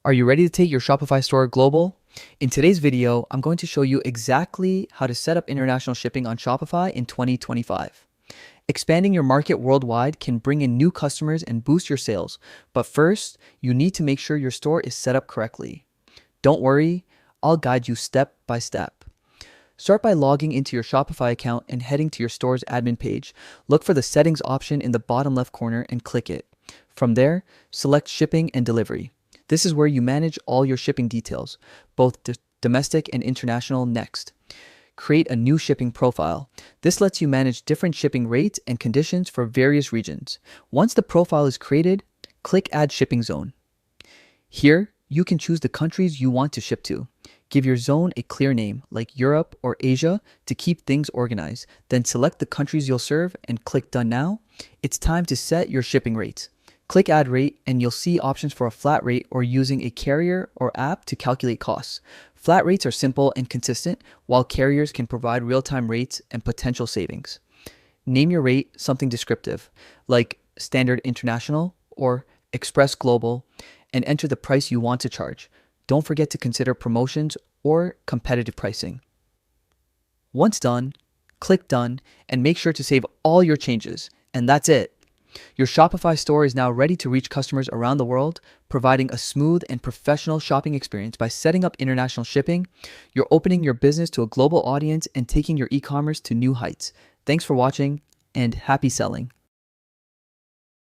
Are you ready to take your Shopify store global? In today's video, I'm going to show you exactly how to set up international shipping on Shopify in 2025. Expanding your market worldwide can bring in new customers and boost your sales, but first, you need to make sure your store is set up correctly. Don't worry, I'll guide you step by step. Start by logging into your Shopify account and heading to your store's admin page. Look for the settings option in the bottom left corner and click it. From there, select shipping and delivery. This is where you manage all your shipping details, both domestic and international. Next, create a new shipping profile. This lets you manage different shipping rates and conditions for various regions. Once the profile is created, click Add Shipping Zone. Here, you can choose the countries you want to ship to. Give your zone a clear name, like Europe or Asia, to keep things organized. Then select the countries you'll serve and click Done Now. It's time to set your shipping rates. Click Add Rate and you'll see options for a flat rate or using a carrier or app to calculate costs. Flat rates are simple and consistent, while carriers can provide real-time rates and potential savings. Name your rate something descriptive, like Standard International or Express Global, and enter the price you want to charge. Don't forget to consider promotions or competitive pricing. Once done, click Done and make sure to save all your changes. And that's it. Your Shopify store is now ready to reach customers around the world, providing a smooth and professional shopping experience. By setting up international shipping, you're opening your business to a global audience and taking your e-commerce to new heights. Thanks for watching and happy selling.